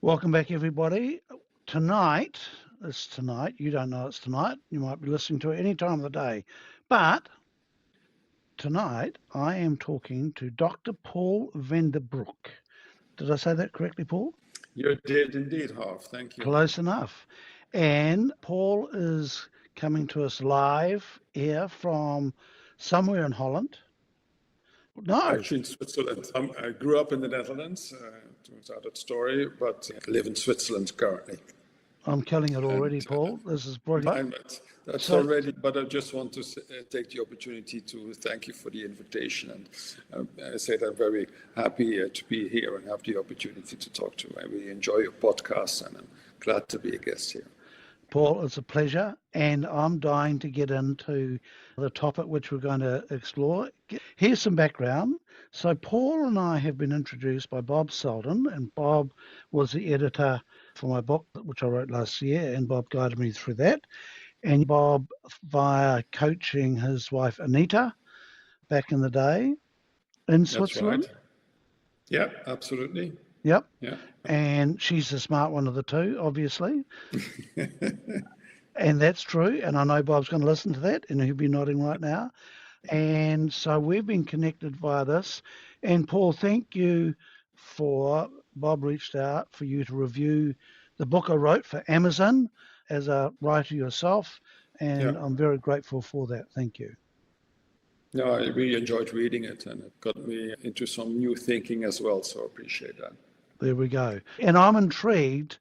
Welcome back, everybody. Tonight, it's tonight. You don't know it's tonight. You might be listening to it any time of the day. But tonight, I am talking to Dr. Paul Vanderbroek. Did I say that correctly, Paul? You did indeed, Harv. Thank you. Close enough. And Paul is coming to us live here from somewhere in Holland. No. Actually, in Switzerland. I grew up in the Netherlands. Turns out that story, but I live in Switzerland currently. I'm killing it already, Paul. This is brilliant. That's already, but I just want to take the opportunity to thank you for the invitation. And I say that I'm very happy to be here and have the opportunity to talk to you. I really enjoy your podcast and I'm glad to be a guest here. Paul, it's a pleasure, and I'm dying to get into the topic which we're going to explore. Here's some background. So Paul and I have been introduced by Bob Selden, and Bob was the editor for my book, which I wrote last year, and Bob guided me through that. And Bob, via coaching his wife Anita back in the day in Switzerland. That's right. Yeah, absolutely. Yep. Yeah. And she's the smart one of the two, obviously. And that's true. And I know Bob's going to listen to that and he'll be nodding right now. And so we've been connected via this. And Paul, thank you for Bob reached out for you to review the book I wrote for Amazon as a writer yourself. And I'm very grateful for that. Thank you. No, I really enjoyed reading it and it got me into some new thinking as well. So I appreciate that. There we go. And I'm intrigued,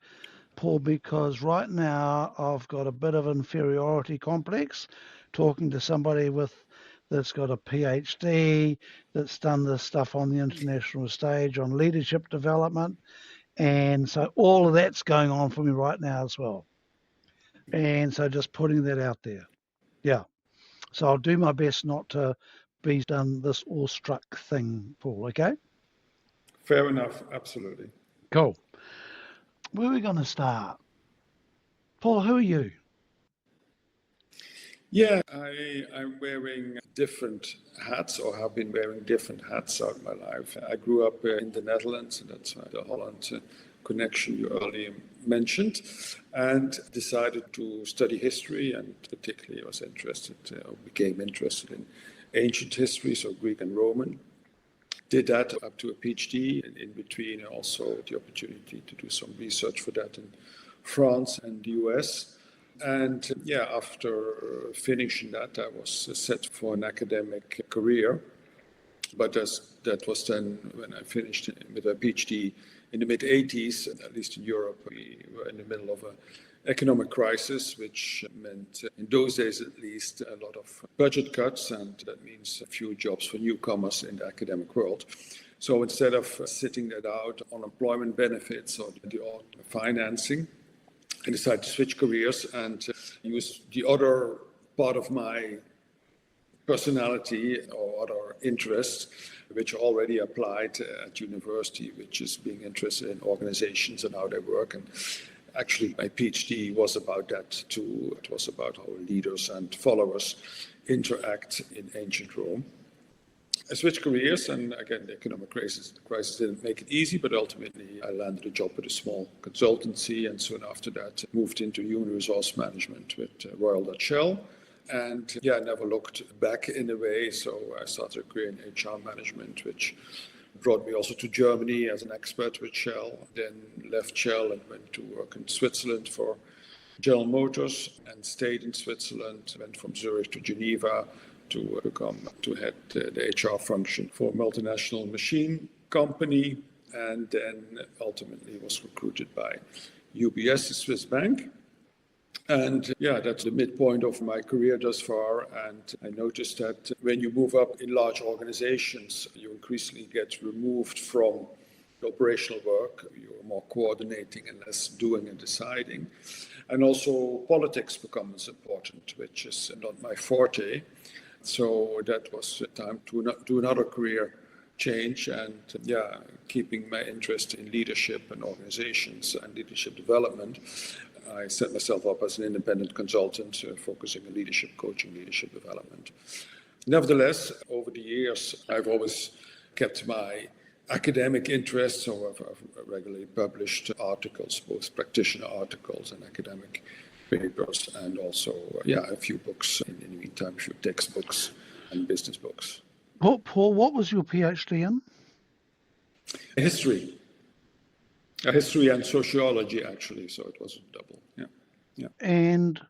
Paul, because right now I've got a bit of inferiority complex talking to somebody that's got a PhD, that's done this stuff on the international stage on leadership development. And so all of that's going on for me right now as well. And so just putting that out there. Yeah. So I'll do my best not to be done this awestruck thing, Paul, okay? Fair enough, absolutely. Cool. Where are we going to start? Paul, who are you? Yeah, I'm wearing different hats or have been wearing different hats out my life. I grew up in the Netherlands, and that's why the Holland connection you earlier mentioned, and decided to study history, and particularly I was became interested in ancient history, so Greek and Roman. Did that up to a PhD, and in between also the opportunity to do some research for that in France and the US. And after finishing that, I was set for an academic career. But that was then when I finished with a PhD in the mid-80s, at least in Europe, we were in the middle of an economic crisis, which meant, in those days at least, a lot of budget cuts, and that means a few jobs for newcomers in the academic world. So instead of sitting that out, unemployment benefits or the odd financing, I decided to switch careers and use the other part of my personality or other interests, which already applied at university, which is being interested in organizations and how they work. And actually, my PhD was about that too. It was about how leaders and followers interact in ancient Rome. I switched careers, and again, the economic crisis didn't make it easy, but ultimately I landed a job with a small consultancy, and soon after that moved into human resource management with Royal Dutch Shell. And I never looked back in a way, so I started a career in HR management, which brought me also to Germany as an expert with Shell, then left Shell and went to work in Switzerland for General Motors and stayed in Switzerland, went from Zurich to Geneva to head the HR function for a multinational machine company, and then ultimately was recruited by UBS, the Swiss bank. And that's the midpoint of my career thus far. And I noticed that when you move up in large organizations, you increasingly get removed from the operational work. You're more coordinating and less doing and deciding. And also politics becomes important, which is not my forte. So that was time to do another career change and keeping my interest in leadership and organizations and leadership development. I set myself up as an independent consultant, focusing on leadership coaching, leadership development. Nevertheless, over the years, I've always kept my academic interests, so I've regularly published articles, both practitioner articles and academic papers, and also, a few books in the meantime, a few textbooks and business books. Paul, what was your PhD in? History. History and sociology, actually, so it was a double. Yeah. And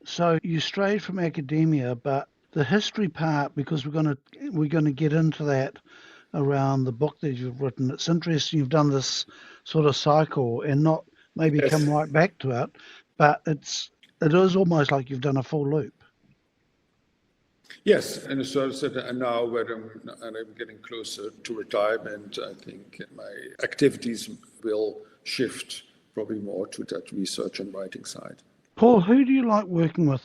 so you strayed from academia, but the history part, because we're going to get into that around the book that you've written. It's interesting you've done this sort of cycle and not maybe Yes. come right back to it, but it is almost like you've done a full loop. Yes, and so I said, and now I'm getting closer to retirement, I think my activities will shift probably more to that research and writing side. Paul, who do you like working with?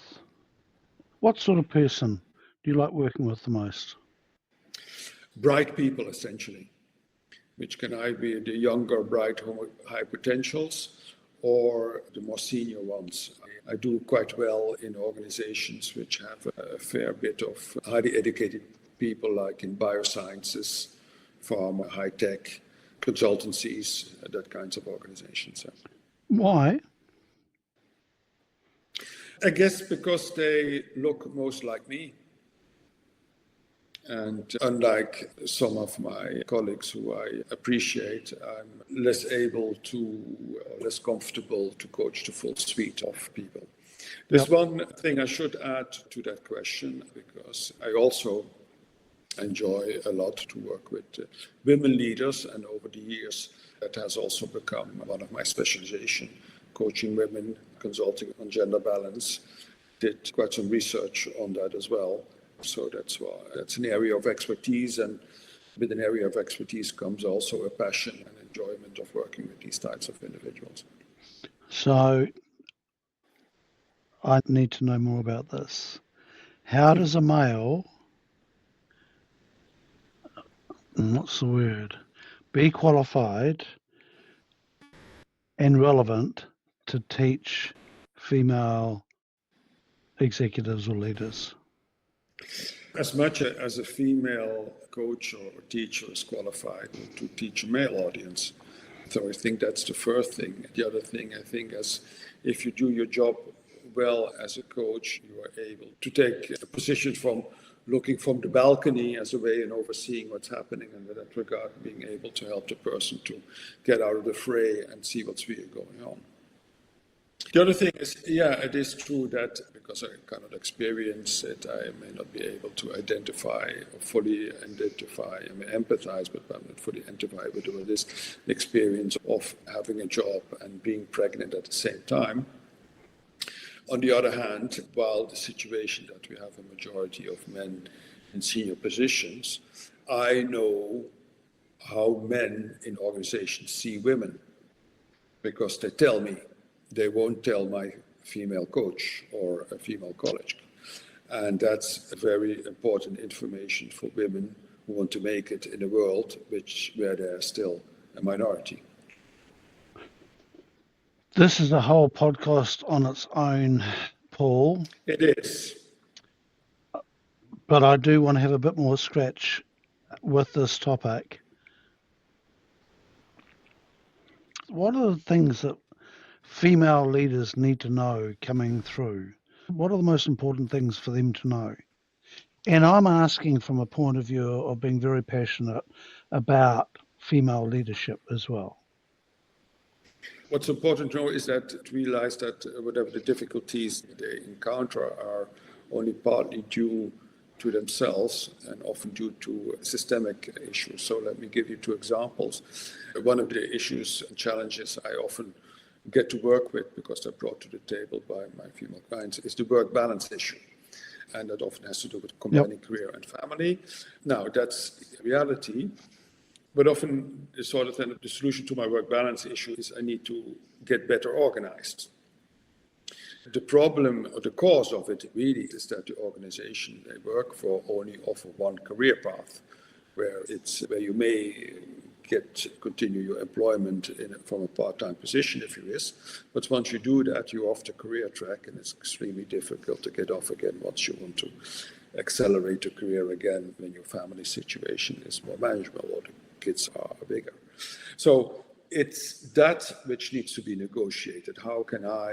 What sort of person do you like working with the most? Bright people, essentially, which can either be the younger, bright, high potentials or the more senior ones. I do quite well in organizations which have a fair bit of highly educated people, like in biosciences, pharma, high tech, consultancies, that kinds of organizations. Why? I guess because they look most like me. And unlike some of my colleagues who I appreciate, I'm less comfortable to coach the full suite of people. There's one thing I should add to that question, because I also enjoy a lot to work with women leaders, and over the years that has also become one of my specialization, coaching women, consulting on gender balance. Did quite some research on that as well. So that's an area of expertise, and with an area of expertise comes also a passion and enjoyment of working with these types of individuals. So I need to know more about this. How does a male, what's the word, be qualified and relevant to teach female executives or leaders? As much as a female coach or teacher is qualified to teach a male audience. So I think that's the first thing. The other thing, I think, is if you do your job well as a coach, you are able to take a position from looking from the balcony as a way and overseeing what's happening, and in that regard, being able to help the person to get out of the fray and see what's really going on. The other thing is, it is true that because I cannot experience it, I may not be able to fully identify, I may empathize, but I'm not fully identify with what is the experience of having a job and being pregnant at the same time. On the other hand, while the situation that we have a majority of men in senior positions, I know how men in organizations see women, because they tell me. They won't tell my female coach or a female colleague. And that's very important information for women who want to make it in a world where they're still a minority. This is a whole podcast on its own, Paul. It is. But I do want to have a bit more scratch with this topic. What are the things that female leaders need to know coming through? What are the most important things for them to know? And I'm asking from a point of view of being very passionate about female leadership as well. What's important to know is that to realize that whatever the difficulties they encounter are only partly due to themselves and often due to systemic issues. So let me give you two examples. One of the issues and challenges I often get to work with, because they're brought to the table by my female clients, is the work balance issue. And that often has to do with combining career and family. Now, that's reality. But often the solution to my work balance issue is I need to get better organized. The problem or the cause of it really is that the organization they work for only offer one career path, where you may continue your employment from a part-time position if you wish, but once you do that, you're off the career track, and it's extremely difficult to get off again once you want to accelerate your career again when your family situation is more manageable or the kids are bigger. So it's that which needs to be negotiated. How can I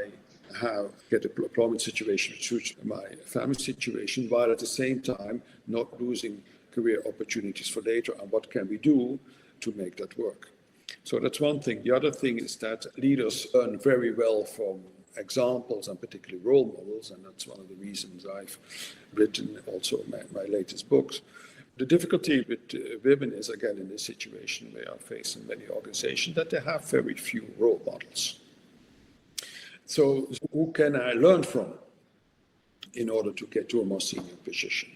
get a employment situation which suits my family situation, while at the same time not losing career opportunities for later, and what can we do to make that work? So that's one thing. The other thing is that leaders learn very well from examples and particularly role models, and that's one of the reasons I've written also my latest books. The difficulty with women is, again, in this situation we are facing many organizations, that they have very few role models. So who can I learn from in order to get to a more senior position?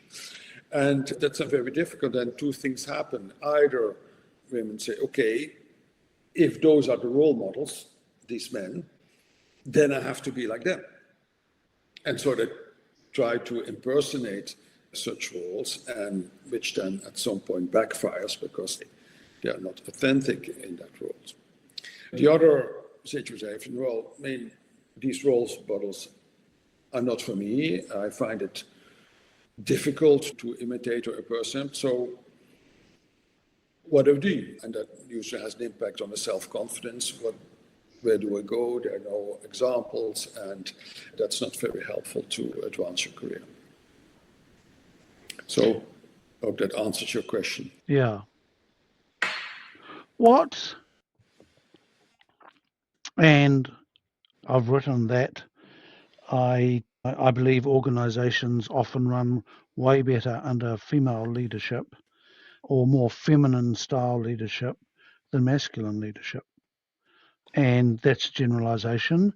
And that's very difficult, and two things happen. Either women say, okay, if those are the role models, these men, then I have to be like them. And so they try to impersonate such roles, and which then at some point backfires because they are not authentic in that role. The other situation, well, I mean, these role models are not for me. I find it difficult to imitate or impersonate. So what do I do? And that usually has an impact on the self-confidence. Where do I go? There are no examples, and that's not very helpful to advance your career. So I hope that answers your question. Yeah. And I've written that I believe organizations often run way better under female leadership or more feminine style leadership than masculine leadership. And that's a generalization.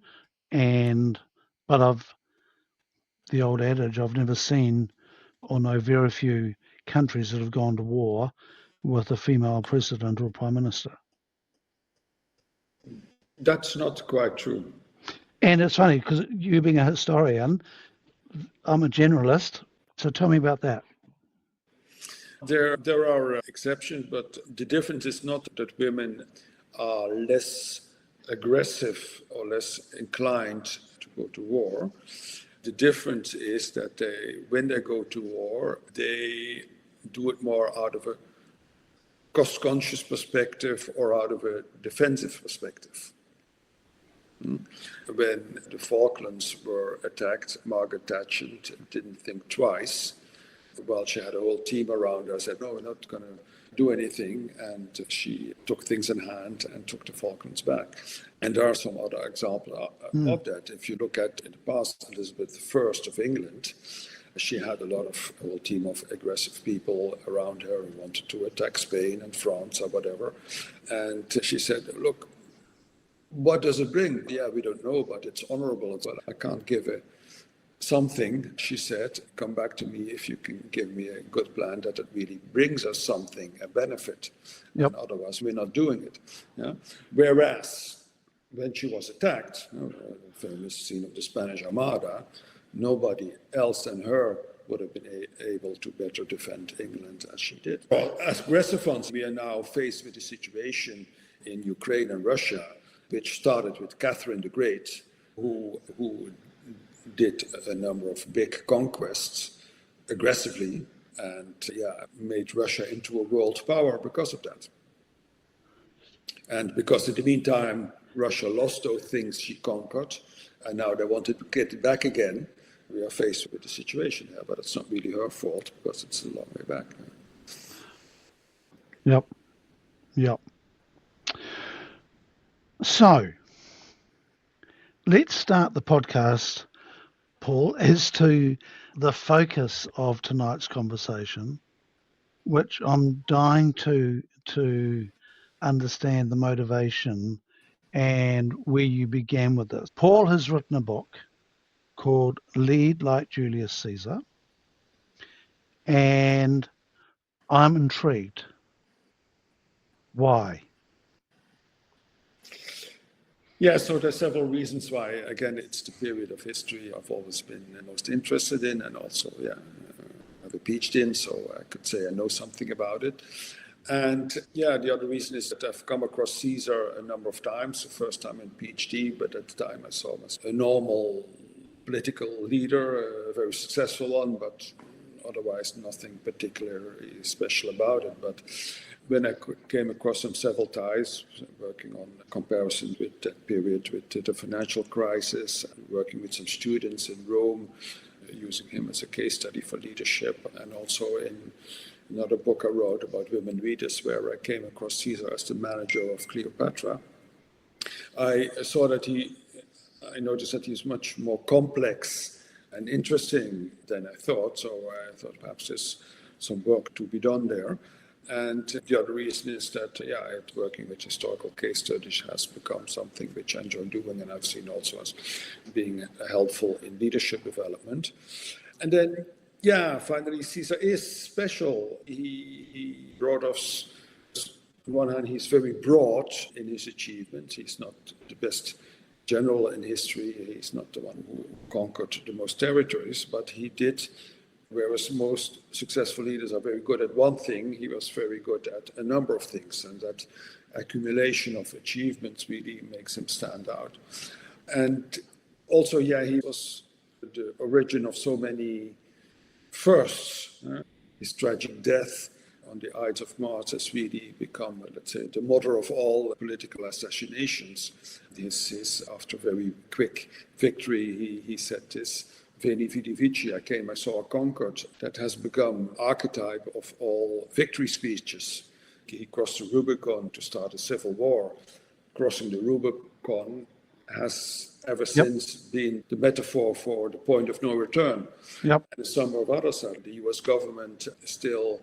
But the old adage, I've never seen or know very few countries that have gone to war with a female president or prime minister. That's not quite true. And it's funny because you being a historian, I'm a generalist. So tell me about that. There are exceptions, but the difference is not that women are less aggressive or less inclined to go to war. The difference is that when they go to war, they do it more out of a cost-conscious perspective or out of a defensive perspective. When the Falklands were attacked, Margaret Thatcher didn't think twice. Well, she had a whole team around her, said, no, we're not going to do anything. And she took things in hand and took the Falklands back. And there are some other examples of that. If you look at, in the past, Elizabeth I of England, she had a whole team of aggressive people around her who wanted to attack Spain and France or whatever. And she said, look, what does it bring? Yeah, we don't know, but it's honorable. But I can't give something, she said, come back to me if you can give me a good plan that it really brings us something, a benefit. Yep. And otherwise, we're not doing it. Yeah? Whereas, when she was attacked, the famous scene of the Spanish Armada, nobody else than her would have been able to better defend England as she did. Well, as aggressive ones, we are now faced with a situation in Ukraine and Russia, which started with Catherine the Great, who did a number of big conquests aggressively and made Russia into a world power because of that. And because in the meantime, Russia lost those things she conquered, and now they wanted to get it back again. We are faced with the situation here, but it's not really her fault because it's a long way back. Yep. So, let's start the podcast, Paul, as to the focus of tonight's conversation, which I'm dying to understand the motivation and where you began with this. Paul has written a book called LIke Julius Caesar, and I'm intrigued. Why? Yeah, so there's several reasons why. Again, it's the period of history I've always been most interested in, and also, have a PhD in, so I could say I know something about it. And the other reason is that I've come across Caesar a number of times, the first time in PhD, but at the time I saw him as a normal political leader, a very successful one, but otherwise nothing particularly special about it. But when I came across him several times, working on comparisons with that period, with the financial crisis, working with some students in Rome, using him as a case study for leadership, and also in another book I wrote about women leaders, where I came across Caesar as the manager of Cleopatra. I noticed that he's much more complex and interesting than I thought, so I thought perhaps there's some work to be done there. And the other reason is that, working with historical case studies has become something which I enjoy doing, and I've seen also as being helpful in leadership development. And then, finally, Caesar is special. He brought us, on one hand, he's very broad in his achievements. He's not the best general in history. He's not the one who conquered the most territories, but he did. Whereas most successful leaders are very good at one thing, he was very good at a number of things, and that accumulation of achievements really makes him stand out. And also, he was the origin of so many firsts. His tragic death on the Ides of March has really become, let's say, the mother of all political assassinations. After a very quick victory, he said this, Veni Vidi Vici, I came, I saw, I conquered. That has become archetype of all victory speeches. He crossed the Rubicon to start a civil war. Crossing the Rubicon has ever since been the metaphor for the point of no return. And a number of others, the US government still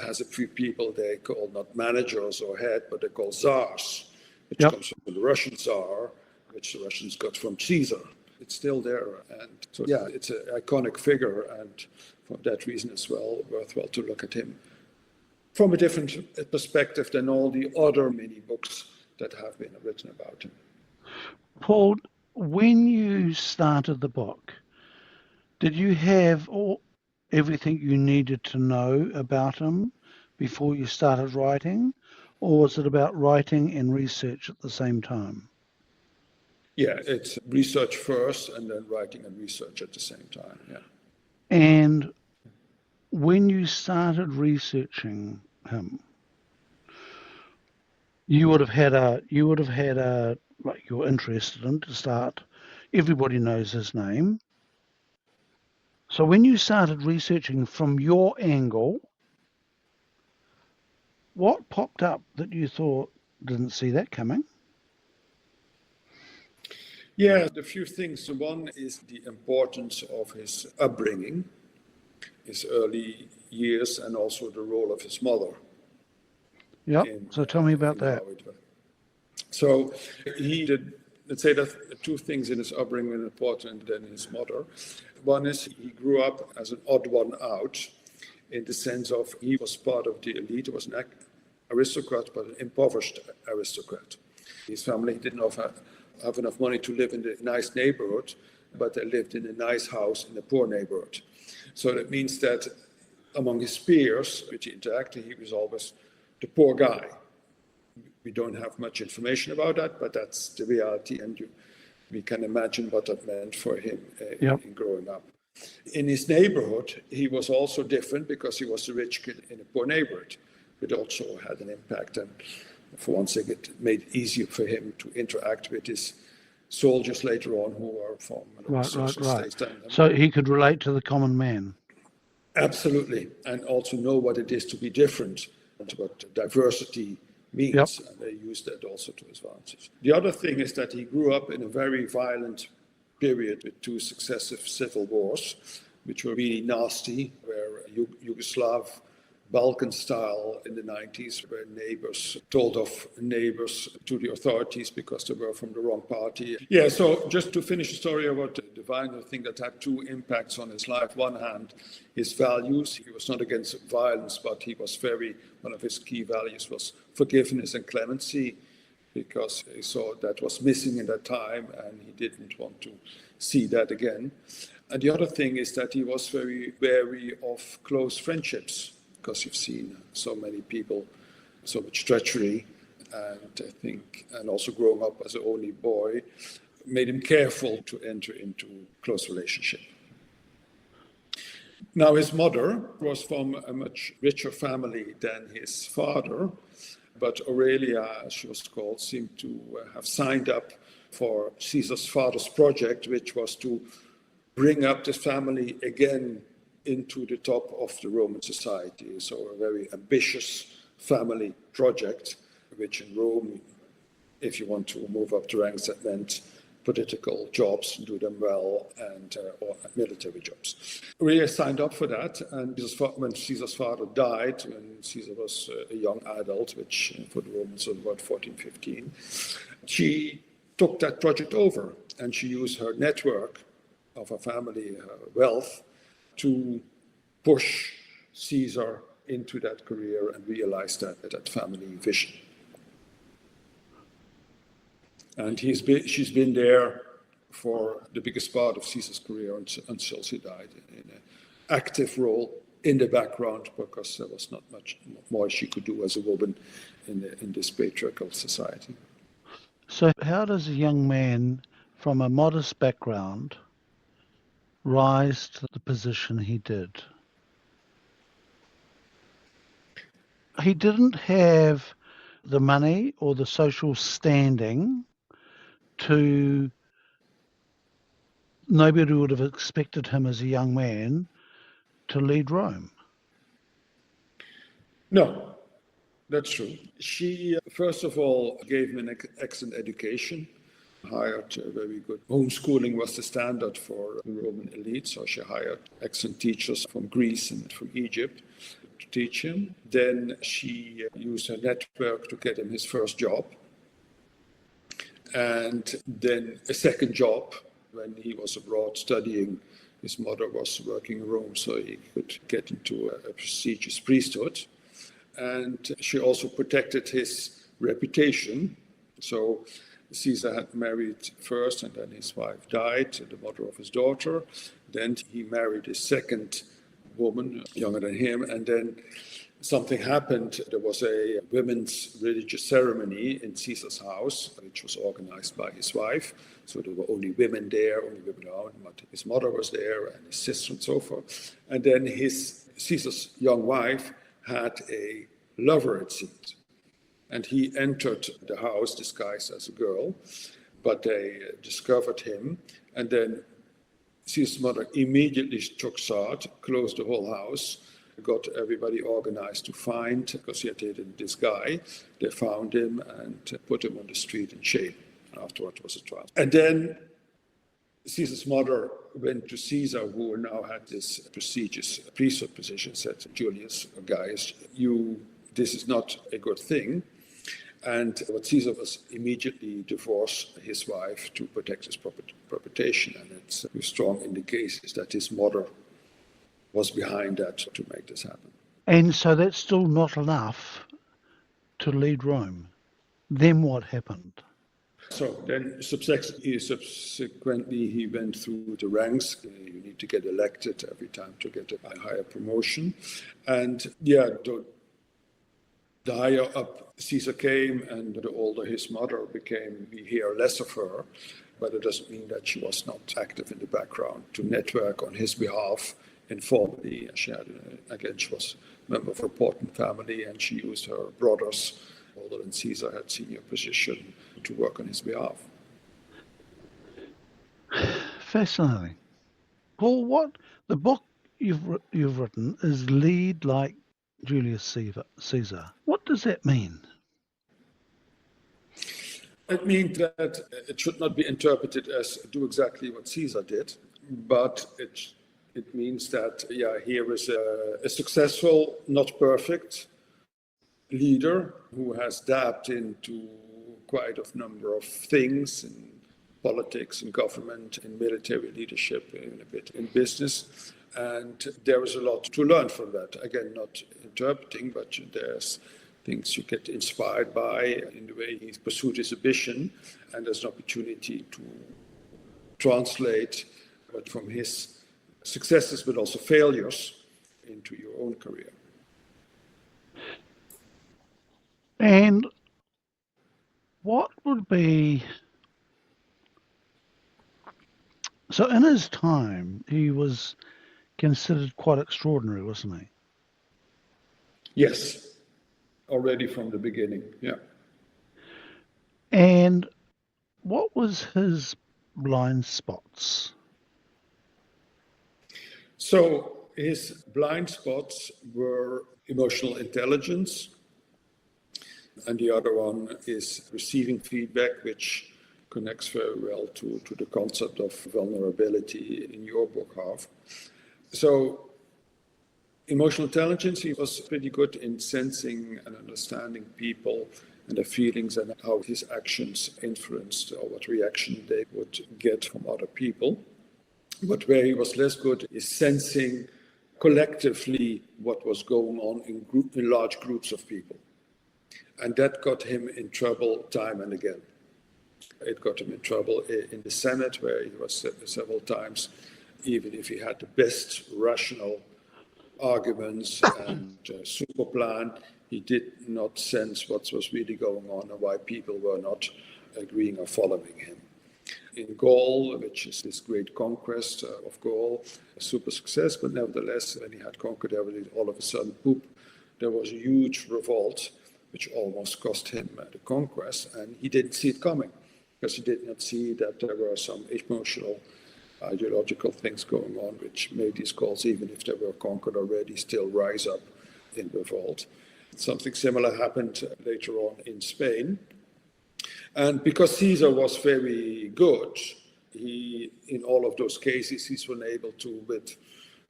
has a few people they call not managers or head, but they call czars, which comes from the Russian czar, which the Russians got from Caesar. It's still there, and so it's an iconic figure, and for that reason as well, worthwhile to look at him from a different perspective than all the other mini books that have been written about him. Paul, when you started the book, did you have everything you needed to know about him before you started writing, or was it about writing and research at the same time? Yeah, it's research first and then writing and research at the same time, And when you started researching him, you would have had like you're interested in to start. Everybody knows his name. So when you started researching from your angle, what popped up that you thought, didn't see that coming? Yeah, a few things. One is the importance of his upbringing, his early years, and also the role of his mother. So tell me about that. So he did, let's say that two things in his upbringing are important than his mother. One is he grew up as an odd one out, in the sense of he was part of the elite. He was an aristocrat, but an impoverished aristocrat. His family didn't have enough money to live in a nice neighborhood, but they lived in a nice house in a poor neighborhood. So that means that among his peers, which he interacted, he was always the poor guy. We don't have much information about that, but that's the reality, and we can imagine what that meant for him in growing up. In his neighborhood, he was also different because he was a rich kid in a poor neighborhood. It also had an impact, and for one thing, it made it easier for him to interact with his soldiers later on who were from social states. So he could relate to the common man. Absolutely, and also know what it is to be different, and what diversity means, and they used that also to his advantage. The other thing is that he grew up in a very violent period with two successive civil wars, which were really nasty, where Yugoslav Balkan style in the 90s, where neighbors told off neighbors to the authorities because they were from the wrong party. Yeah, so just to finish the story about the violence, I think that had two impacts on his life. One hand, his values. He was not against violence, but he was one of his key values was forgiveness and clemency, because he saw that was missing in that time and he didn't want to see that again. And the other thing is that he was very wary of close friendships, because you've seen so many people, so much treachery, and I think, and also growing up as an only boy, made him careful to enter into close relationship. Now, his mother was from a much richer family than his father, but Aurelia, as she was called, seemed to have signed up for Caesar's father's project, which was to bring up the family again into the top of the Roman society. So a very ambitious family project, which in Rome, if you want to move up the ranks, that meant political jobs, do them well, and or military jobs. Aurelia signed up for that, and when Caesar's father died, when Caesar was a young adult, which for the Romans was about 14, 15, she took that project over, and she used her network of her family, her wealth, to push Caesar into that career and realize that family vision. And she's been there for the biggest part of Caesar's career until she died, in an active role in the background, because there was not much more she could do as a woman in this patriarchal society. So how does a young man from a modest background rise to the position he did? He didn't have the money or the social standing to, nobody would have expected him as a young man to lead Rome. No, that's true. She, first of all, gave him an excellent education, hired very good. Homeschooling was the standard for the Roman elite, so she hired excellent teachers from Greece and from Egypt to teach him. Then she used her network to get him his first job, and then a second job when he was abroad studying. His mother was working in Rome, so he could get into a prestigious priesthood. And she also protected his reputation. So Caesar had married first, and then his wife died, the mother of his daughter. Then he married a second woman, younger than him, and then something happened. There was a women's religious ceremony in Caesar's house, which was organized by his wife. So there were only women there, only women around. But his mother was there, and his sister, and so forth. And then Caesar's young wife had a lover, it seemed. And he entered the house disguised as a girl, but they discovered him. And then Caesar's mother immediately took charge, closed the whole house, got everybody organized to find, because he had dated this guy. They found him and put him on the street in jail. Afterwards was a trial. And then Caesar's mother went to Caesar, who now had this prestigious priesthood position, said, Julius, Gaius, this is not a good thing. And what Caesar was immediately divorced his wife to protect his reputation. And it's strong indications that his mother was behind that to make this happen. And so that's still not enough to lead Rome. Then what happened? So then subsequently he went through the ranks. You need to get elected every time to get a higher promotion. And the higher up Caesar came, and the older his mother became, we hear less of her, but it doesn't mean that she was not active in the background to network on his behalf informally. She was a member of an important family, and she used her brothers, older than Caesar, had senior position, to work on his behalf. Fascinating. Paul, what the book you've written is LIke Julius Caesar. What does that mean? It means that it should not be interpreted as do exactly what Caesar did, but it means that, here is a successful, not perfect leader who has dabbed into quite a number of things in politics, in government, in military leadership, in a bit in business. And there is a lot to learn from that. Again, not interpreting, but there's things you get inspired by in the way he pursued his ambition, and there's an opportunity to translate what from his successes, but also failures, into your own career. And what would be... So in his time, he was considered quite extraordinary, wasn't he? Yes, already from the beginning, yeah. And what was his blind spots? So his blind spots were emotional intelligence, and the other one is receiving feedback, which connects very well to the concept of vulnerability in your book, Harv. So emotional intelligence, he was pretty good in sensing and understanding people and their feelings and how his actions influenced or what reaction they would get from other people. But where he was less good is sensing collectively what was going on in large groups of people. And that got him in trouble time and again. It got him in trouble in the Senate, where he was several times, even if he had the best rational arguments and super plan, he did not sense what was really going on and why people were not agreeing or following him. In Gaul, which is this great conquest of Gaul, a super success, but nevertheless, when he had conquered everything, all of a sudden, poop, there was a huge revolt, which almost cost him the conquest, and he didn't see it coming, because he did not see that there were some emotional, ideological things going on, which made these Gauls, even if they were conquered already, still rise up in revolt. Something similar happened later on in Spain. And because Caesar was very good, he, in all of those cases, he's been able to, with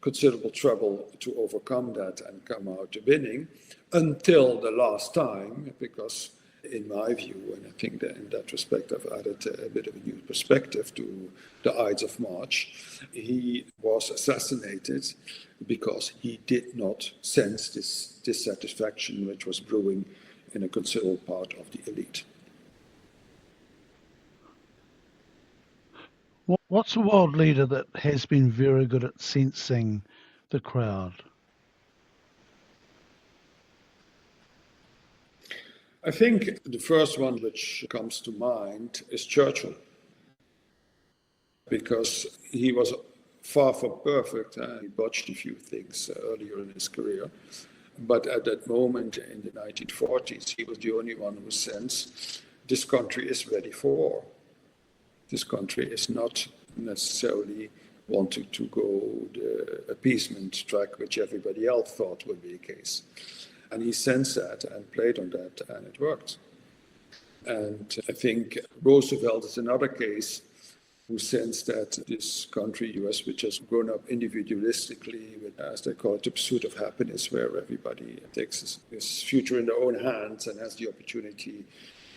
considerable trouble, to overcome that and come out winning until the last time, because in my view, and I think that in that respect I've added a bit of a new perspective to the Ides of March, he was assassinated because he did not sense this dissatisfaction which was brewing in a considerable part of the elite. What's a world leader that has been very good at sensing the crowd? I think the first one which comes to mind is Churchill, because he was far from perfect. He botched a few things earlier in his career. But at that moment in the 1940s, he was the only one who sensed this country is ready for war. This country is not necessarily wanting to go the appeasement track, which everybody else thought would be the case. And he sensed that and played on that, and it worked. And I think Roosevelt is another case who sensed that this country, US, which has grown up individualistically, with, as they call it, the pursuit of happiness, where everybody takes his future in their own hands and has the opportunity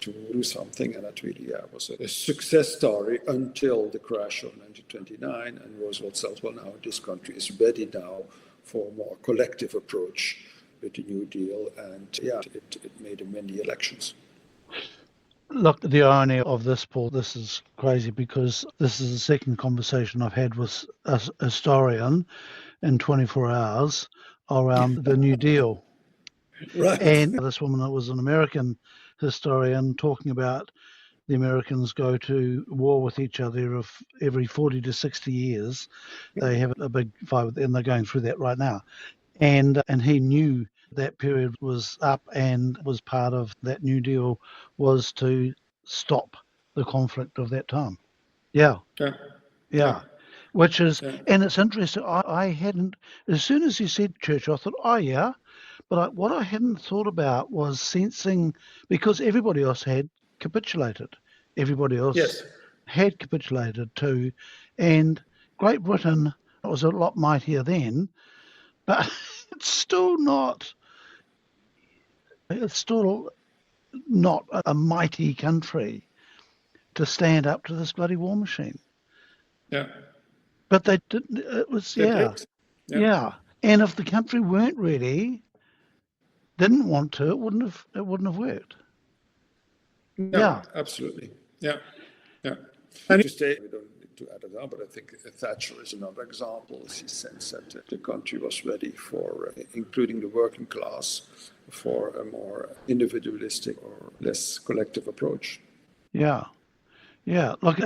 to do something. And that really was a success story until the crash of 1929. And Roosevelt said, well, now this country is ready now for a more collective approach with the New Deal. And yeah, it made him win the elections. Look, the irony of this, Paul, this is crazy because this is the second conversation I've had with a historian in 24 hours around the New Deal. Right. And this woman that was an American historian talking about the Americans go to war with each other every 40 to 60 years. They have a big fight and they're going through that right now. And he knew that period was up, and was part of that New Deal was to stop the conflict of that time. Yeah. Which is, and it's interesting. I hadn't, as soon as you said church, I thought, oh yeah, but what I hadn't thought about was sensing, because everybody else had capitulated. Everybody else had capitulated too, and Great Britain was a lot mightier then, but it's still not a mighty country to stand up to this bloody war machine. Yeah. But they didn't. It was yeah. And if the country weren't ready, didn't want to, it wouldn't have worked. No, absolutely. Yeah. And to stay, we don't need to add it on, but I think Thatcher is another example. She sense that the country was ready for, including the working class, for a more individualistic or less collective approach. Yeah. Look,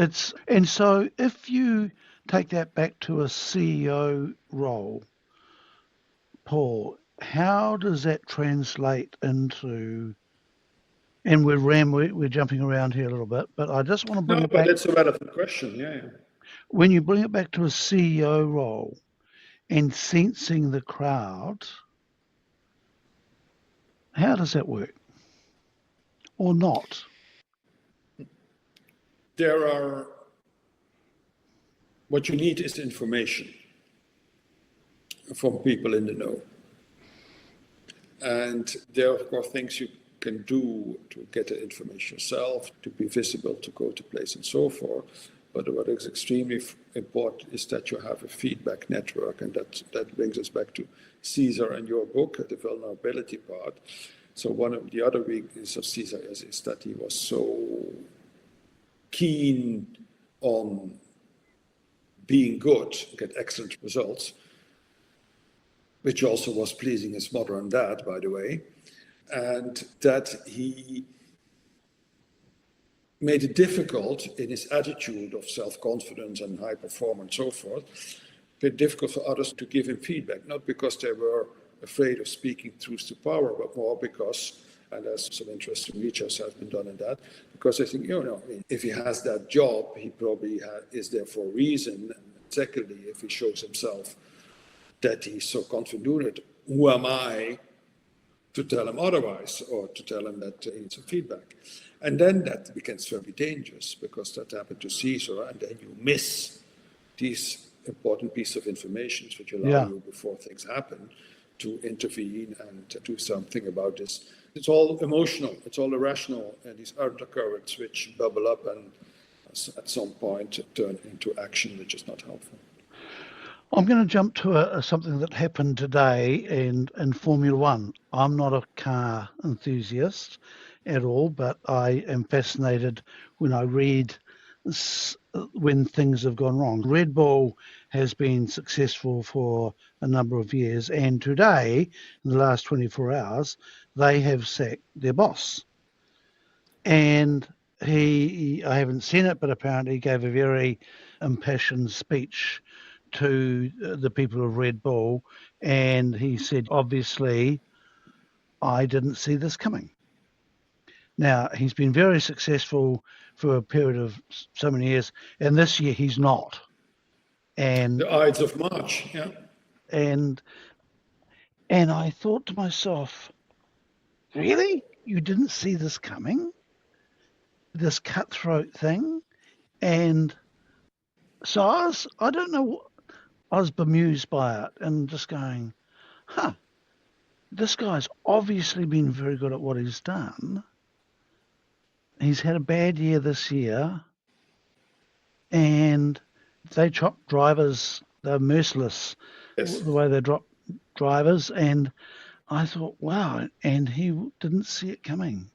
and so if you take that back to a CEO role, Paul, how does that translate into, and we're jumping around here a little bit, but I just want to bring No, it but back. it's a relevant question. Yeah. When you bring it back to a CEO role and sensing the crowd, how does that work? Or not? What you need is information from people in the know. And there are things you can do to get the information yourself, to be visible, to go to place and so forth. But what is extremely important is that you have a feedback network, and that brings us back to Caesar and your book, the vulnerability part. So one of the other weaknesses of Caesar is that he was so keen on being good, get excellent results, which also was pleasing his mother and dad, by the way, and that he made it difficult in his attitude of self-confidence and high performance and so forth, made it difficult for others to give him feedback, not because they were afraid of speaking truth to power, but more because, and there's some interesting research has been done in that, because I think, if he has that job, he probably is there for a reason. And secondly, if he shows himself that he's so confident doing it, who am I to tell him otherwise, or to tell him that he needs some feedback? And then that becomes very dangerous, because that happened to Caesar, and then you miss these important pieces of information which allow you, before things happen, to intervene and to do something about this. It's all emotional, it's all irrational, and these undercurrents which bubble up and at some point turn into action, which is not helpful. I'm going to jump to something that happened today in Formula One. I'm not a car enthusiast at all, but I am fascinated when I read when things have gone wrong. Red Bull has been successful for a number of years, and today, in the last 24 hours, they have sacked their boss. And I haven't seen it, but apparently he gave a very impassioned speech to the people of Red Bull, and he said, obviously, I didn't see this coming. Now, he's been very successful for a period of so many years, and this year he's not. And the Ides of March, yeah. And I thought to myself, really? You didn't see this coming? This cutthroat thing? And so I don't know, I was bemused by it and just going, this guy's obviously been very good at what he's done. He's had a bad year this year, and they chop drivers. They're merciless, Yes. the way they drop drivers. And I thought, wow, and he didn't see it coming.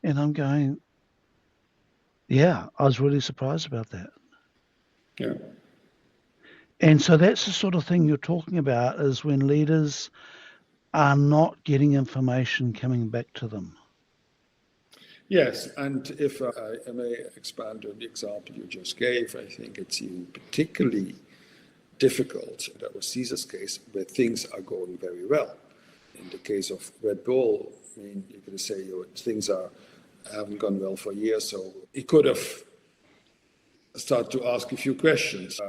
And I'm going, yeah, I was really surprised about that. Yeah. And so that's the sort of thing you're talking about, is when leaders are not getting information coming back to them. Yes, and if I may expand on the example you just gave, I think it's even particularly difficult. That was Caesar's case, where things are going very well. In the case of Red Bull, I mean, you can say things haven't gone well for years, so he could have started to ask a few questions.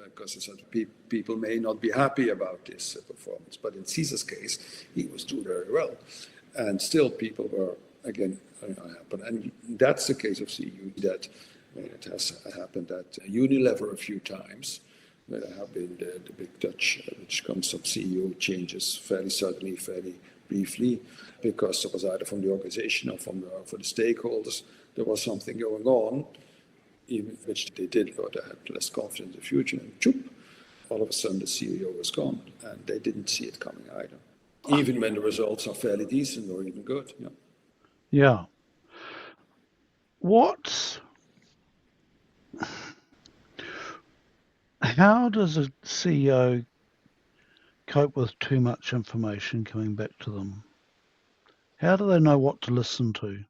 Because people may not be happy about this performance. But in Caesar's case, he was doing very well. And still people were, again, unhappy. And that's the case of CU, that it has happened at Unilever a few times. There have been the big Dutch, which comes from CEO changes fairly suddenly, fairly briefly, because it was either from the organization or for the stakeholders. There was something going on, even which they did, or they had less confidence in the future, and choop, all of a sudden the CEO was gone, and they didn't see it coming either, even when the results are fairly decent or even good. Yeah. How does a CEO cope with too much information coming back to them? How do they know what to listen to?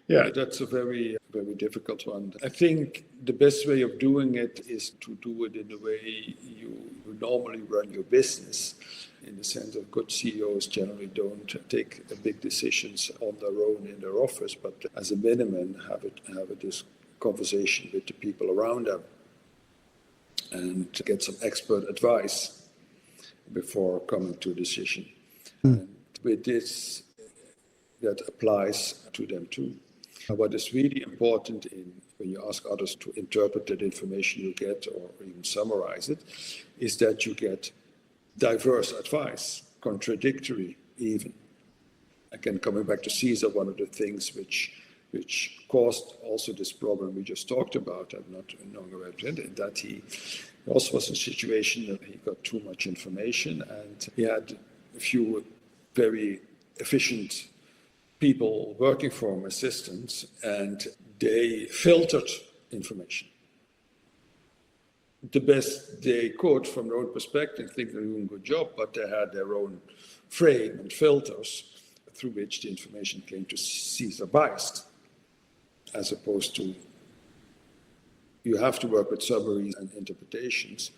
Yeah, that's a very, very difficult one. I think the best way of doing it is to do it in the way you normally run your business, in the sense that good CEOs generally don't take big decisions on their own in their office, but as a minimum have this conversation with the people around them and get some expert advice before coming to a decision. And with this, that applies to them too. What is really important when you ask others to interpret that information you get or even summarize it, is that you get diverse advice, contradictory even. Again, coming back to Caesar, one of the things which caused also this problem we just talked about, I'm not longer represented, that he also was in a situation that he got too much information and he had a few very efficient people working for him, assistants, and they filtered information the best they could from their own perspective, think they're doing a good job, but they had their own frame and filters through which the information came to Caesar biased, as opposed to you have to work with summaries and interpretations,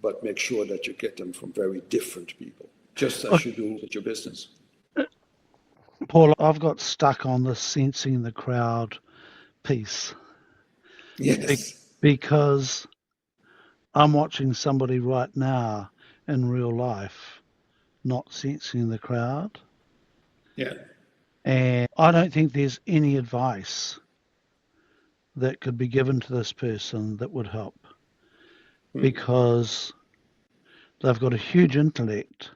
but make sure that you get them from very different people, just as you do with your business. Paul, I've got stuck on the sensing the crowd piece. Yes. Because I'm watching somebody right now in real life not sensing the crowd. Yeah. And I don't think there's any advice that could be given to this person that would help because they've got a huge intellect,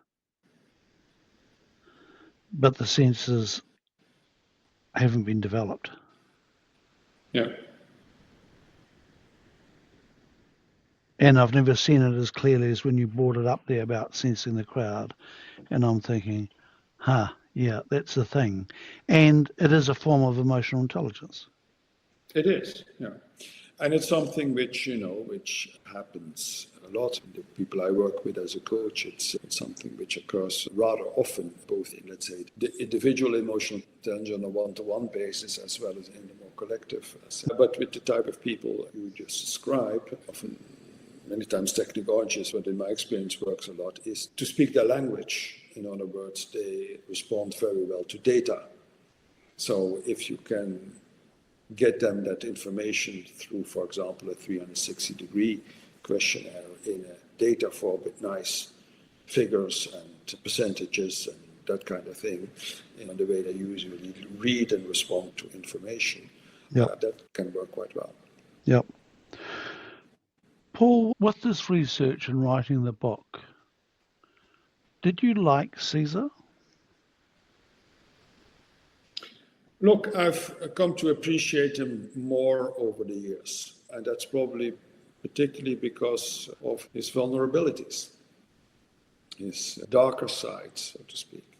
but the senses haven't been developed. Yeah. And I've never seen it as clearly as when you brought it up there about sensing the crowd. And I'm thinking, yeah, that's the thing. And it is a form of emotional intelligence. It is, yeah. And it's something which happens a lot. The people I work with as a coach, it's something which occurs rather often, both in, let's say, the individual emotional intelligence on a one-to-one basis, as well as in the more collective. But with the type of people you just described, often many times technologists, but in my experience works a lot, is to speak their language. In other words, they respond very well to data. So if you can get them that information through, for example, a 360-degree questionnaire in a data form with nice figures and percentages and that kind of thing, in the way they usually read and respond to information, that can work quite well. Yep. Paul, with this research and writing the book, did you like Caesar? Look, I've come to appreciate him more over the years, and that's probably particularly because of his vulnerabilities, his darker side, so to speak.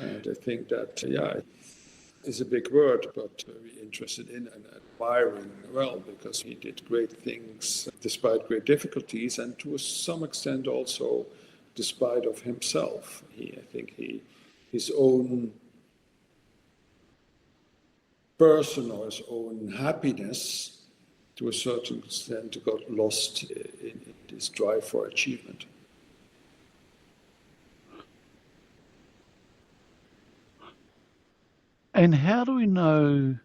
And I think that, is a big word, but very interested in and admiring well, because he did great things despite great difficulties, and to some extent also despite of himself. I think his own personal, his own happiness, to a certain extent, got lost in this drive for achievement. And how do we know?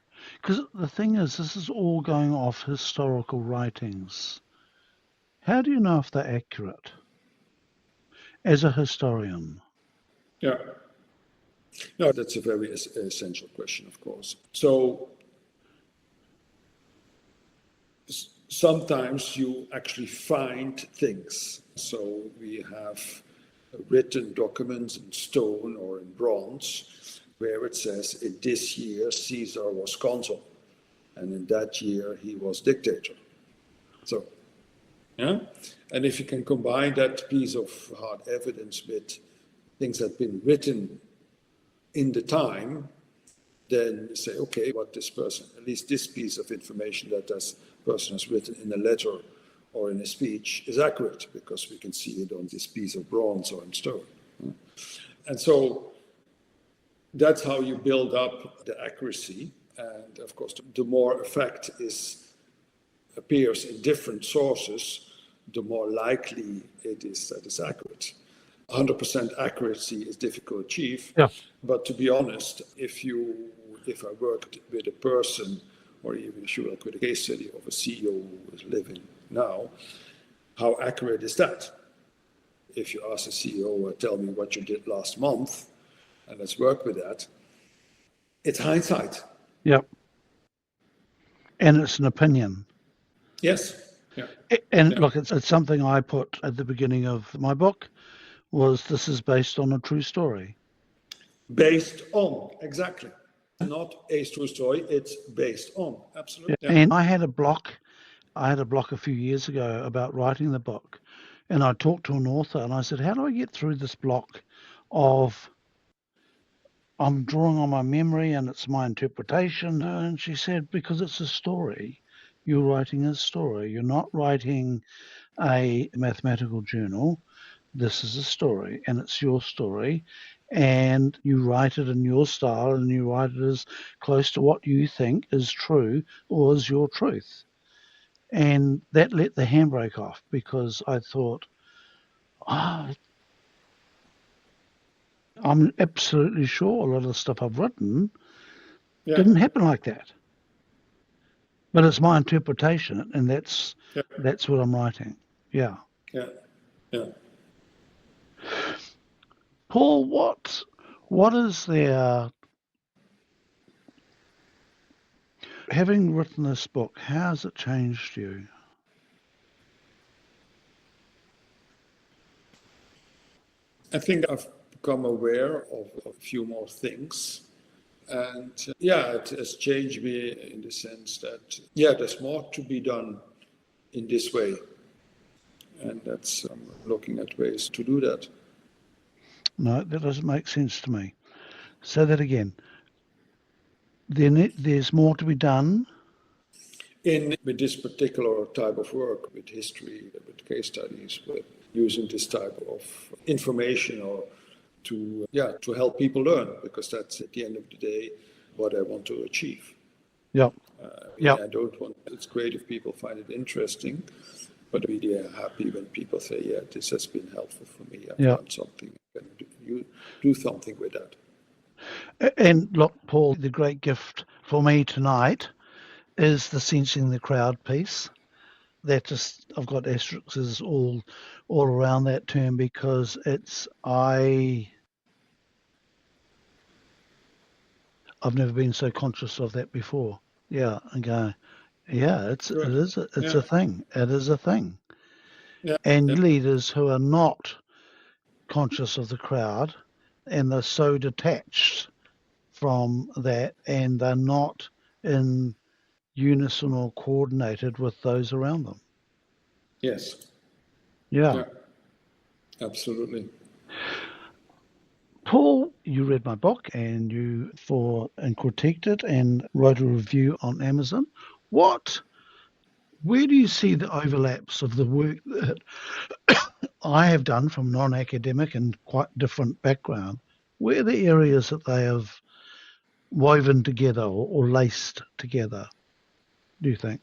Because the thing is, this is all going off historical writings. How do you know if they're accurate as a historian? Yeah. No, that's a very essential question, of course. So sometimes you actually find things. So we have written documents in stone or in bronze where it says, in this year Caesar was consul, and in that year he was dictator. So, yeah. And if you can combine that piece of hard evidence with things that have been written in the time, then you say, okay, what this person, at least this piece of information that this person has written in a letter or in a speech is accurate, because we can see it on this piece of bronze or in stone. And so That's how you build up the accuracy. And of course, the more a fact appears in different sources, the more likely it is that it's accurate. 100% accuracy is difficult to achieve. Yeah. But to be honest, if I worked with a person, or even if you work with a case study of a CEO who is living now, how accurate is that? If you ask a CEO, tell me what you did last month, and let's work with that, it's hindsight. Yep. And it's an opinion. Yes. Yeah. And look, it's something I put at the beginning of my book, was this is based on a true story. Based on, exactly. Not a true story, it's based on, absolutely. Yeah. And I had a block a few years ago about writing the book, and I talked to an author and I said, how do I get through this block of I'm drawing on my memory and it's my interpretation? And she said, because it's a story. You're writing a story. You're not writing a mathematical journal. This is a story, and it's your story, and you write it in your style, and you write it as close to what you think is true or is your truth. And that let the handbrake off, because I thought, I'm absolutely sure a lot of the stuff I've written didn't happen like that. But it's my interpretation, and that's what I'm writing. Yeah. Yeah. Yeah. Paul, what is there, having written this book, how has it changed you? I think I've become aware of a few more things. And it has changed me in the sense that, there's more to be done in this way. And that's, I'm looking at ways to do that. No, that doesn't make sense to me. Say that again. Then there's more to be done. With this particular type of work, with history, with case studies, with using this type of information or to help people learn, because that's at the end of the day what I want to achieve. Yeah. I don't want. It's great if people find it interesting, but really happy when people say, "Yeah, this has been helpful for me. I found something. You do something with that." And look, Paul, the great gift for me tonight is the sensing the crowd piece. That just, I've got asterisks all around that term, because I've never been so conscious of that before. Yeah, and go, it is a thing. It is a thing. Yeah. And leaders who are not conscious of the crowd, and they're so detached from that, and they're not in unison or coordinated with those around them. Yes. Yeah. Absolutely. Paul, you read my book and critiqued it and wrote a review on Amazon. Where do you see the overlaps of the work that I have done from non-academic and quite different background? Where are the areas that they have woven together or laced together, do you think?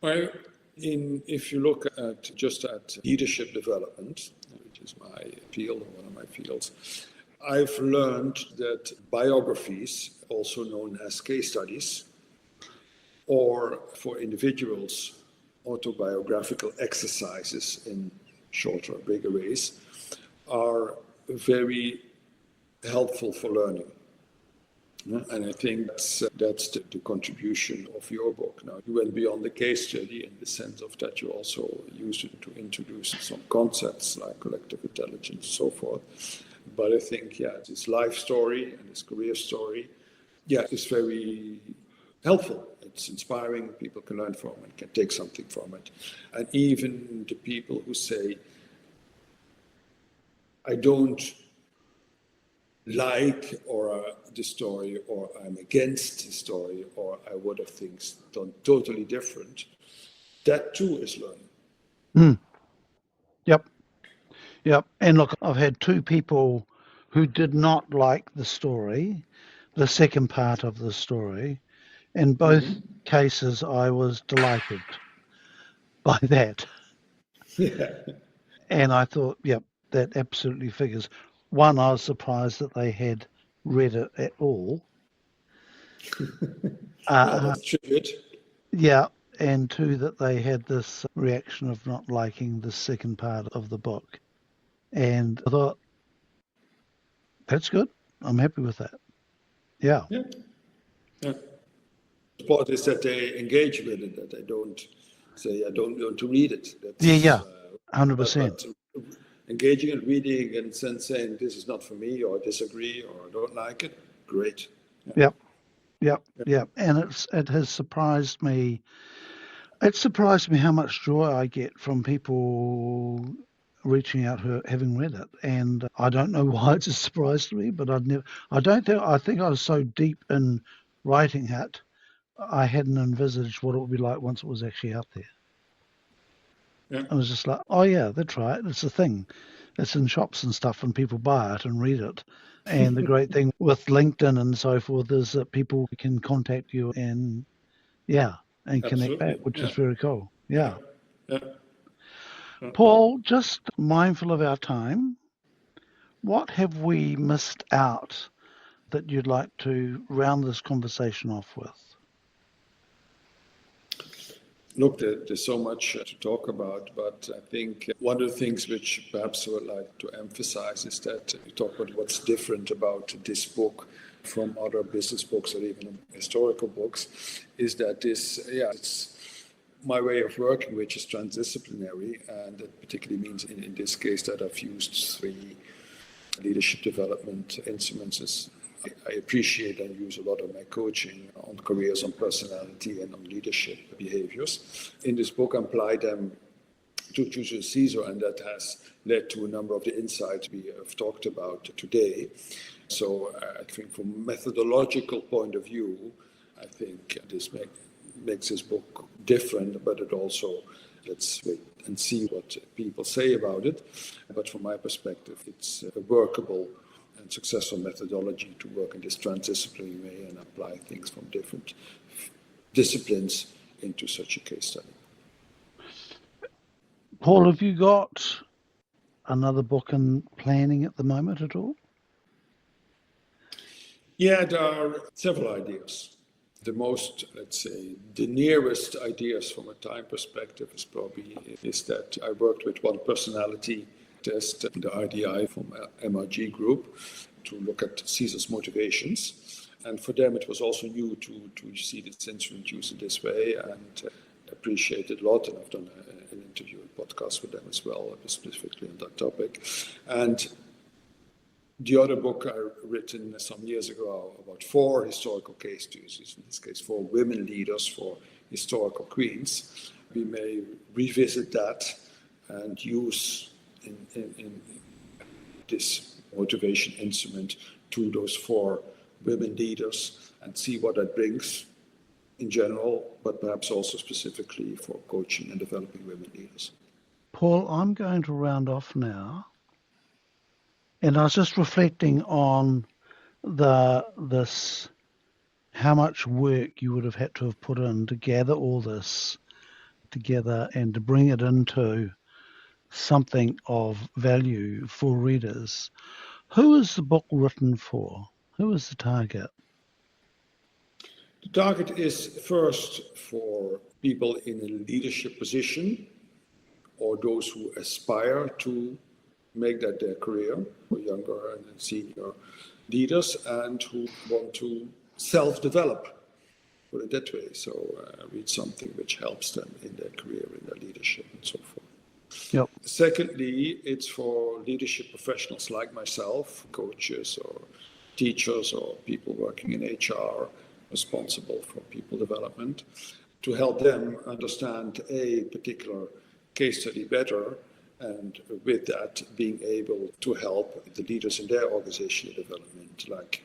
Well, if you look at leadership development, which is my field, or one of my fields, I've learned that biographies, also known as case studies, or for individuals, autobiographical exercises in shorter or bigger ways, are very helpful for learning. And I think that's the contribution of your book. Now, you went beyond the case study in the sense of that you also used it to introduce some concepts like collective intelligence and so forth. But I think, this life story and this career story, is very helpful. It's inspiring. People can learn from it, can take something from it. And even the people who say, I don't like the story, or I'm against the story, or I would have things done totally different, that too is learning. Yep. And look, I've had two people who did not like the story, the second part of the story. In both cases, I was delighted by that. Yeah. And I thought, yep, that absolutely figures. One, I was surprised that they had read it at all. Yeah, Uh, that's tribute. yeah. And two, that they had this reaction of not liking the second part of the book. And I thought, that's good. I'm happy with that. Yeah. Yeah. Yeah. The part is that they engage with it, that they don't say, I don't want to read it. Yeah. That's, Yeah. 100%. but engaging and reading and then saying, this is not for me, or I disagree, or I don't like it, great. Yeah. Yep. Yep. Yep. And it has surprised me. It surprised me how much joy I get from people reaching out who having read it. And I don't know why it's a surprise to me, but I think I was so deep in writing it, I hadn't envisaged what it would be like once it was actually out there. Yeah. I was just like, oh yeah, that's right. It's a thing. It's in shops and stuff, and people buy it and read it. And the great thing with LinkedIn and so forth is that people can contact you and connect back, Absolutely. which is Yeah. very cool. Yeah. Yeah. Yeah. Yeah. Paul, just mindful of our time, what have we missed out that you'd like to round this conversation off with? Look, there's so much to talk about, but I think one of the things which perhaps I would like to emphasize is that we talk about what's different about this book from other business books or even historical books, is that it's my way of working, which is transdisciplinary, and that particularly means in this case that I've used 3 leadership development instruments. I appreciate and use a lot of my coaching on careers, on personality, and on leadership behaviors. In this book, I apply them to Julius Caesar, and that has led to a number of the insights we have talked about today. So I think from a methodological point of view, I think this makes this book different, but it also, let's wait and see what people say about it. But from my perspective, it's a workable and successful methodology to work in this transdisciplinary way and apply things from different disciplines into such a case study. Paul, have you got another book in planning at the moment at all? Yeah, there are several ideas. The most, let's say, the nearest ideas from a time perspective is that I worked with one personality test, the IDI from MRG Group, to look at Caesar's motivations. And for them, it was also new to see this instrument used in this way, and appreciate it a lot. And I've done an interview and podcast with them as well, specifically on that topic. And the other book I written some years ago about 4 historical case studies, in this case 4 women leaders for historical queens. We may revisit that and use in this motivation instrument to those 4 women leaders and see what that brings in general, but perhaps also specifically for coaching and developing women leaders. Paul, I'm going to round off now. And I was just reflecting on this how much work you would have had to have put in to gather all this together and to bring it into something of value for readers. Who is the book written for? Who is the target? The target is first for people in a leadership position or those who aspire to make that their career, or younger and senior leaders, and who want to self-develop, put it that way. So read something which helps them in their career, in their leadership, and so forth. Yep. Secondly, it's for leadership professionals like myself, coaches or teachers or people working in HR, responsible for people development, to help them understand a particular case study better, and with that being able to help the leaders in their organizational development. Like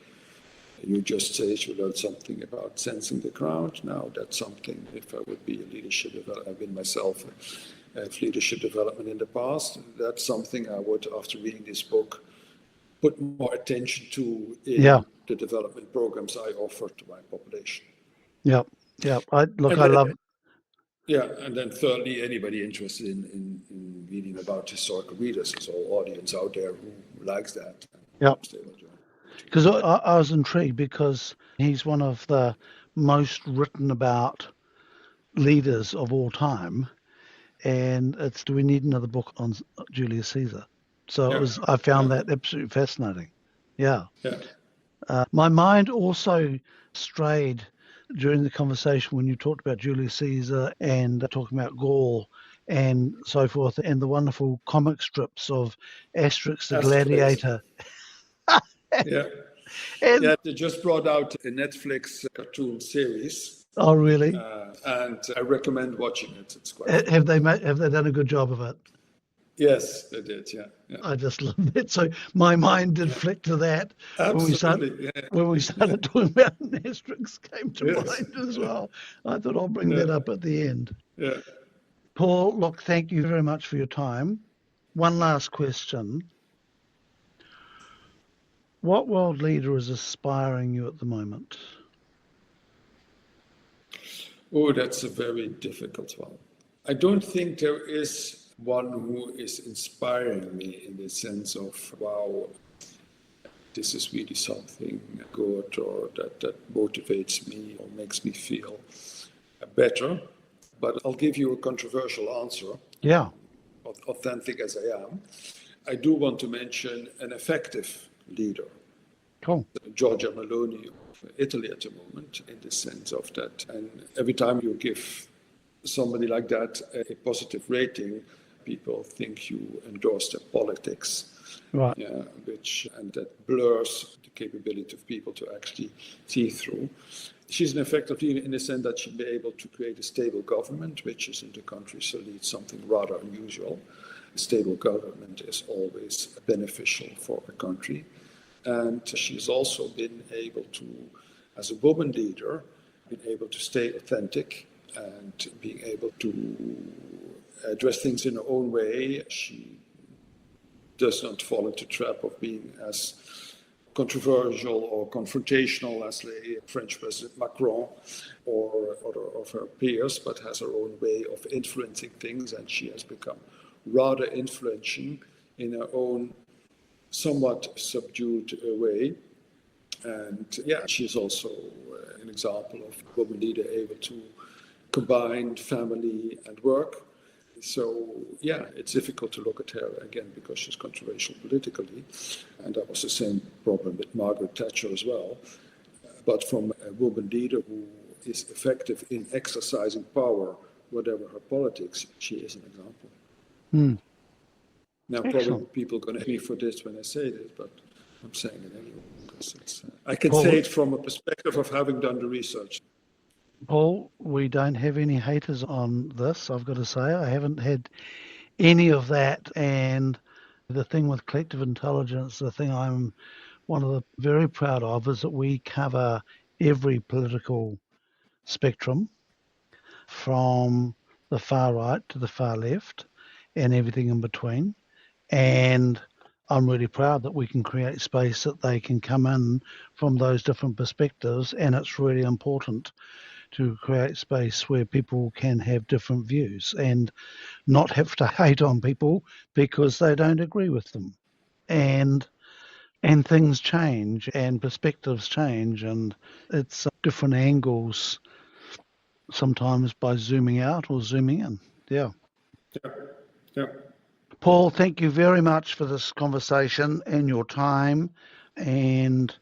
you just said, you learned something about sensing the crowd. Now that's something, if I would be a leadership developer, I've been myself a leadership development in the past, that's something I would, after reading this book, put more attention to Yeah. in the development programs I offer to my population. Yep. Yep. I And love. Yeah, and then thirdly, anybody interested in reading about historical readers, there's a whole audience out there who likes that. Yep. They will join. Because I was intrigued because he's one of the most written about leaders of all time, and it's do we need another book on Julius Caesar? So Yeah, I found yeah, that absolutely fascinating. Yeah. yeah. My mind also strayed during the conversation when you talked about Julius Caesar and talking about Gaul and so forth, and the wonderful comic strips of Asterix the Asterix. Gladiator. Yeah, And yeah. They just brought out a Netflix cartoon series, oh, really? and I recommend watching it. It's quite fun. Have they done a good job of it? Yes, they did. Yeah, yeah. I just love that. So my mind did flick to that Absolutely. Yeah. when we started talking about Asterix came to Yes. mind as well. I thought I'll bring that up at the end. Yeah. Paul, look, thank you very much for your time. One last question. What world leader is inspiring you at the moment? Oh, that's a very difficult one. I don't think there is one who is inspiring me in the sense of, wow, this is really something good or that motivates me or makes me feel better. But I'll give you a controversial answer, Yeah. authentic as I am. I do want to mention an effective leader, Cool. Giorgia Meloni of Italy at the moment, in the sense of that. And every time you give somebody like that a positive rating, people think you endorse their politics. Right. Yeah, and that blurs the capability of people to actually see through. She's an effective leader in the sense that she'll be able to create a stable government, which is in the country so it's something rather unusual. A stable government is always beneficial for a country. And she's also been able to, as a woman leader, been able to stay authentic and being able to address things in her own way. She does not fall into the trap of being as controversial or confrontational as the French President Macron or other of her peers, but has her own way of influencing things, and she has become rather influential in her own somewhat subdued way. And yeah, she's also an example of a woman leader able to combine family and work. So yeah, it's difficult to look at her again because she's controversial politically, and that was the same problem with Margaret Thatcher as well. But from a woman leader who is effective in exercising power, whatever her politics, she is an example. Now, Excellent. probably people are going to hate me for this when I say this, but I'm saying it anyway because I can say it from a perspective of having done the research. Paul, we don't have any haters on this, I've got to say. I haven't had any of that. And the thing with collective intelligence, the thing I'm one of the very proud of is that we cover every political spectrum from the far right to the far left and everything in between. And I'm really proud that we can create space that they can come in from those different perspectives. And it's really important to create space where people can have different views and not have to hate on people because they don't agree with them. And things change and perspectives change, and it's different angles sometimes by zooming out or zooming in. Yeah. Yeah. Paul, thank you very much for this conversation and your time, and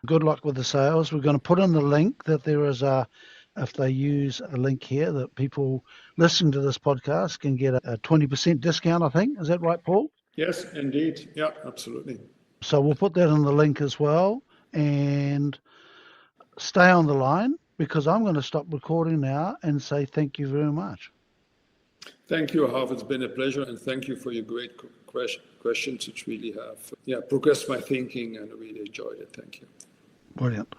good luck with the sales. We're going to put in the link that there is if they use a link here, that people listening to this podcast can get a 20% discount, I think. Is that right, Paul? Yes, indeed. Yeah, absolutely. So we'll put that in the link as well, and stay on the line because I'm going to stop recording now and say thank you very much. Thank you, Harv. It's been a pleasure, and thank you for your great questions, which really have progressed my thinking, and I really enjoyed it. Thank you. Brilliant.